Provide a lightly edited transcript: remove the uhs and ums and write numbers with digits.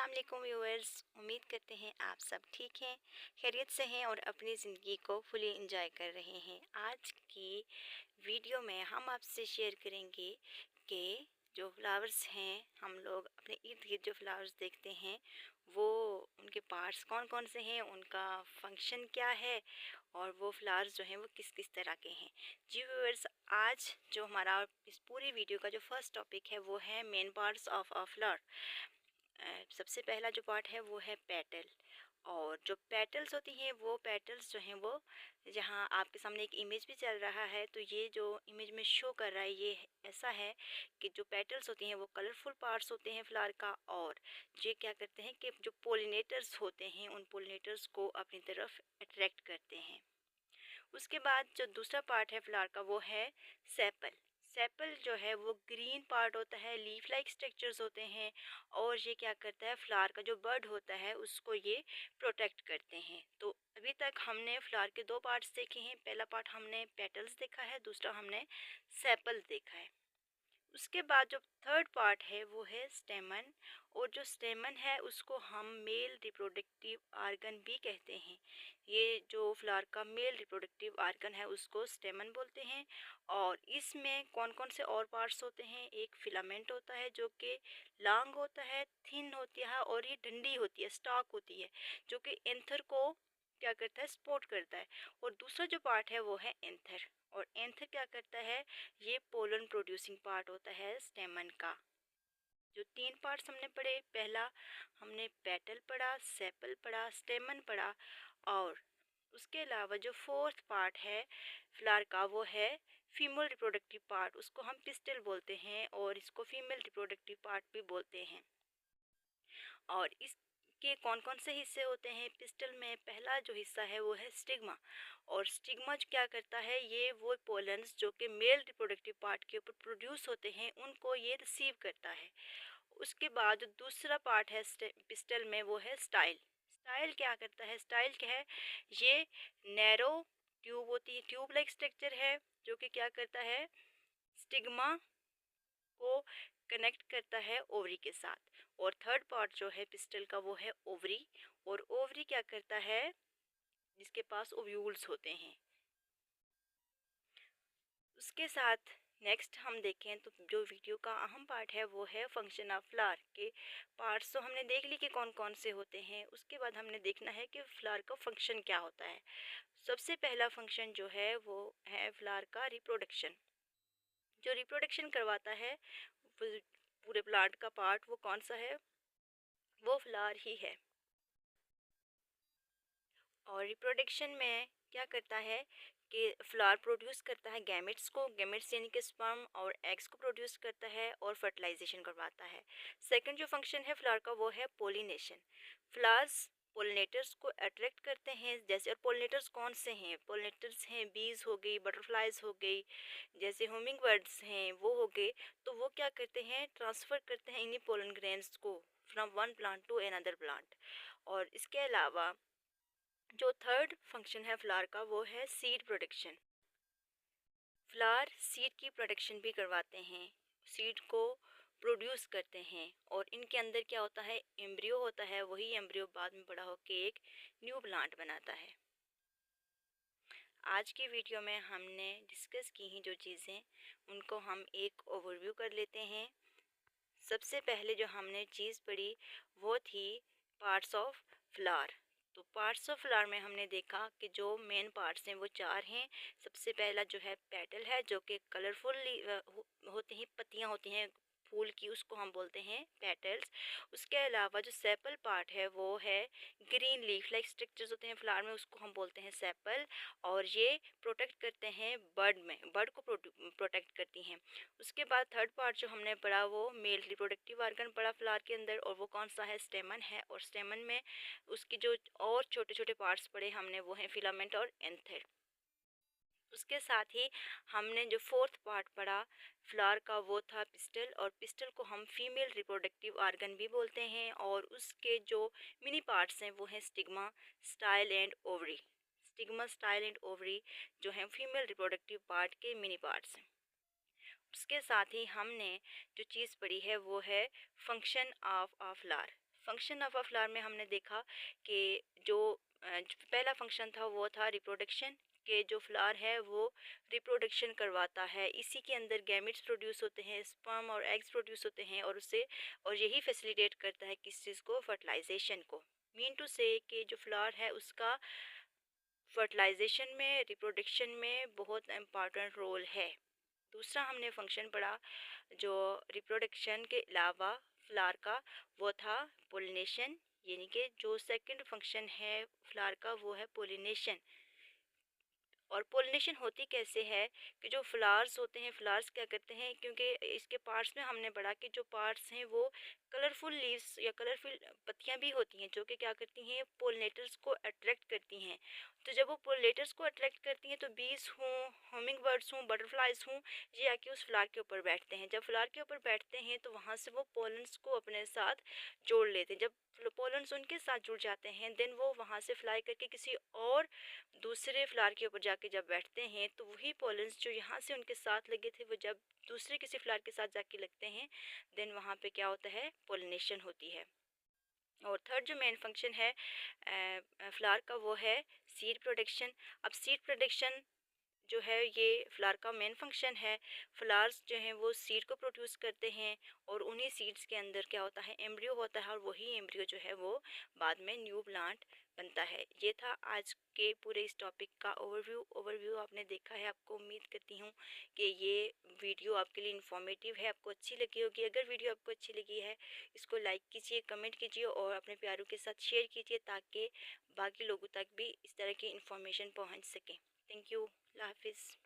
वालेकुम व्यूअर्स। उम्मीद करते हैं आप सब ठीक हैं, खैरियत से हैं और अपनी ज़िंदगी को फुली इंजॉय कर रहे हैं। आज की वीडियो में हम आपसे शेयर करेंगे कि जो फ्लावर्स हैं, हम लोग अपने इर्द गिर्द जो फ्लावर्स देखते हैं वो उनके पार्ट्स कौन कौन से हैं, उनका फंक्शन क्या है और वो फ्लावर्स जो हैं वो किस किस तरह के हैं। जी व्यूअर्स, आज जो हमारा इस पूरी वीडियो का जो फर्स्ट टॉपिक है वो है main parts of a flower. सबसे पहला जो पार्ट है वो है पेटल। और जो पेटल्स होती हैं वो पेटल्स जो हैं वो, जहाँ आपके सामने एक इमेज भी चल रहा है, तो ये जो इमेज में शो कर रहा है ये ऐसा है कि जो पेटल्स होती हैं वो कलरफुल पार्ट्स होते हैं फ्लावर का। और ये क्या करते हैं कि जो पोलिनेटर्स होते हैं उन पोलिनेटर्स को अपनी तरफ अट्रैक्ट करते हैं। उसके बाद जो दूसरा पार्ट है फ्लावर का वो है सेपल। सेपल जो है वो ग्रीन पार्ट होता है, लीफ लाइक स्ट्रक्चर्स होते हैं और ये क्या करता है, फ्लावर का जो बड होता है उसको ये प्रोटेक्ट करते हैं। तो अभी तक हमने फ्लावर के दो पार्ट्स देखे हैं। पहला पार्ट हमने पेटल्स देखा है, दूसरा हमने सेपल देखा है। उसके बाद जो थर्ड पार्ट है वो है स्टेमन। और जो स्टेमन है उसको हम मेल रिप्रोडक्टिव आर्गन भी कहते हैं। ये जो फ्लावर का मेल रिप्रोडक्टिव आर्गन है उसको स्टेमन बोलते हैं। और इसमें कौन कौन से और पार्ट्स होते हैं, एक फिलामेंट होता है जो कि लॉन्ग होता है, थिन होती है और ये डंडी होती है, स्टॉक होती है, जो कि एंथर को क्या करता है, सपोर्ट करता है। और दूसरा जो पार्ट है वो है एंथर। और एंथर क्या करता है, ये पोलन प्रोड्यूसिंग पार्ट होता है स्टेमन का। जो तीन पार्ट्स हमने पढ़े, पहला हमने पेटल पढ़ा, सेपल पढ़ा, स्टेमन पढ़ा। और उसके अलावा जो फोर्थ पार्ट है फ्लावर का वो है फीमेल रिप्रोडक्टिव पार्ट। उसको हम पिस्टल बोलते हैं और इसको फीमेल रिप्रोडक्टिव पार्ट भी बोलते हैं। और इसके कौन कौन से हिस्से होते हैं पिस्टल में, पहला जो हिस्सा है वो है स्टिग्मा। और स्टिग्मा क्या करता है, ये वो पोलन्स जो कि मेल रिप्रोडक्टिव पार्ट के ऊपर प्रोड्यूस होते हैं उनको ये रिसीव करता है। उसके बाद जो दूसरा पार्ट है पिस्टल में वो है स्टाइल। स्टाइल क्या करता है, स्टाइल क्या है, ये नैरो ट्यूब होती है, ट्यूब लाइक स्ट्रक्चर है जो कि क्या करता है, स्टिग्मा को कनेक्ट करता है ओवरी के साथ। और थर्ड पार्ट जो है पिस्टल का वो है ओवरी। और ओवरी क्या करता है, जिसके पास ओव्यूल्स होते हैं। उसके साथ नेक्स्ट हम देखें तो जो वीडियो का अहम पार्ट है वो है फंक्शन ऑफ फ्लावर के पार्ट्स। तो हमने देख ली कि कौन कौन से होते हैं। उसके बाद हमने देखना है कि फ्लावर का फंक्शन क्या होता है। सबसे पहला फंक्शन जो है वो है फ्लावर का रिप्रोडक्शन। जो रिप्रोडक्शन करवाता है वो पूरे प्लांट का पार्ट वो कौन सा है, वो फ्लावर ही है। और रिप्रोडक्शन में क्या करता है कि फ्लावर प्रोड्यूस करता है गैमेट्स को, गैमेट्स यानी कि स्पर्म और एग्स को प्रोड्यूस करता है और फर्टिलाइजेशन करवाता है। सेकंड जो फंक्शन है फ्लावर का वो है पोलिनेशन। फ्लावर्स पोलिनेटर्स को अट्रैक्ट करते हैं। जैसे, और पोलिनेटर्स कौन से हैं, पोलिनेटर्स हैं बीज हो गई, बटरफ्लाइज हो गई, जैसे हुमिंग बर्ड्स हैं वो हो गए। तो वो क्या करते हैं, ट्रांसफ़र करते हैं इन्हीं पोलन ग्रेन्स को from one plant to another plant. और इसके अलावा जो थर्ड फंक्शन है फ्लावर का वो है सीड प्रोडक्शन। फ्लावर सीड की प्रोडक्शन भी करवाते हैं, सीड को प्रोड्यूस करते हैं। और इनके अंदर क्या होता है, एम्ब्रियो होता है, वही एम्ब्रियो बाद में बड़ा होकर एक न्यू प्लांट बनाता है। आज की वीडियो में हमने डिस्कस की हैं जो चीज़ें, उनको हम एक ओवरव्यू कर लेते हैं। सबसे पहले जो हमने चीज़ पढ़ी वो थी पार्ट्स ऑफ फ्लावर। तो पार्ट्स ऑफ फ्लावर में हमने देखा कि जो मेन पार्ट्स हैं वो चार हैं। सबसे पहला जो है पेटल है जो कि कलरफुल होते हैं, पत्तियां होती हैं फूल की, उसको हम बोलते हैं पेटल्स। उसके अलावा जो सेपल पार्ट है वो है ग्रीन लीफ लाइक स्ट्रक्चर्स होते हैं फ्लावर में, उसको हम बोलते हैं सेपल। और ये प्रोटेक्ट करते हैं बर्ड में, बर्ड को प्रोटेक्ट करती हैं। उसके बाद थर्ड पार्ट जो हमने पढ़ा वो मेल रिप्रोडक्टिव आर्गन पढ़ा फ्लावर के अंदर, और वो कौन सा है, स्टेमन है। और स्टेमन में उसके जो और छोटे छोटे पार्ट्स पढ़े हमने वो हैं फिलामेंट और एंथर। उसके साथ ही हमने जो फोर्थ पार्ट पढ़ा फ्लावर का वो था पिस्टल। और पिस्टल को हम फीमेल रिप्रोडक्टिव आर्गन भी बोलते हैं। और उसके जो मिनी पार्ट्स हैं वो हैं stigma, style and ovary. Stigma, style and ovary जो हैं फीमेल रिप्रोडक्टिव पार्ट के मिनी पार्ट्स हैं। उसके साथ ही हमने जो चीज़ पढ़ी है वो है function of a flower. Function of a flower में हमने देखा कि जो पहला फंक्शन था वो था रिप्रोडक्शन, के जो फ्लावर है वो रिप्रोडक्शन करवाता है। इसी के अंदर गैमेट्स प्रोड्यूस होते हैं, स्पर्म और एग्स प्रोड्यूस होते हैं, और यही फैसिलिटेट करता है किस चीज़ को, फर्टिलाइजेशन को। मीन टू से कि जो फ्लावर है उसका फर्टिलाइजेशन में, रिप्रोडक्शन में बहुत इम्पॉर्टेंट रोल है। दूसरा हमने फंक्शन पढ़ा जो रिप्रोडक्शन के अलावा फ्लावर का, वो था पोलिनेशन, यानी कि जो सेकंड फंक्शन है फ्लावर का वो है पोलिनेशन। और पोलिनेशन होती कैसे है कि जो फ्लावर्स होते हैं, फ्लावर्स क्या करते हैं, क्योंकि इसके पार्ट्स में हमने पढ़ा कि जो पार्ट्स हैं वो कलरफुल लीव्स या कलरफुल पत्तियां भी होती हैं जो कि क्या करती हैं, पोलिनेटर्स को अट्रैक्ट करती हैं। तो जब वो पोलिनेटर्स को अट्रैक्ट करती हैं तो बीज हों, हमिंग बर्ड्स हों, बटरफ्लाइज हों, ये आके उस फ्लावर के ऊपर बैठते हैं। जब फ्लावर के ऊपर बैठते हैं तो वहाँ से वो पोलन्स को अपने साथ जोड़ लेते हैं। जब पोलन्स उनके साथ जुड़ जाते हैं देन वो वहाँ से फ्लाई करके किसी और दूसरे फ्लावर के ऊपर जाके जब बैठते हैं तो वही पॉलन्स जो यहाँ से उनके साथ लगे थे वो जब दूसरे किसी फ्लावर के साथ जाके लगते हैं देन वहाँ पे क्या होता है, पोलिनेशन होती है। और थर्ड जो मेन फंक्शन है फ्लावर का वो है सीड प्रोडक्शन। अब सीड प्रोडक्शन जो है ये फ्लावर का मेन फंक्शन है। फ्लावर्स जो हैं वो सीड को प्रोड्यूस करते हैं और उन्हीं सीड्स के अंदर क्या होता है, एम्ब्रियो होता है, और वही एम्ब्रियो जो है वो बाद में न्यू प्लांट बनता है। ये था आज के पूरे इस टॉपिक का ओवरव्यू आपने देखा है। आपको उम्मीद करती हूँ कि ये वीडियो आपके लिए इन्फॉर्मेटिव है, आपको अच्छी लगी होगी। अगर वीडियो आपको अच्छी लगी है इसको लाइक कीजिए, कमेंट कीजिए और अपने प्यारों के साथ शेयर कीजिए ताकि बाकी लोगों तक भी इस तरह की इन्फॉर्मेशन पहुँच सके। Thank you. अल्लाह हाफिज़।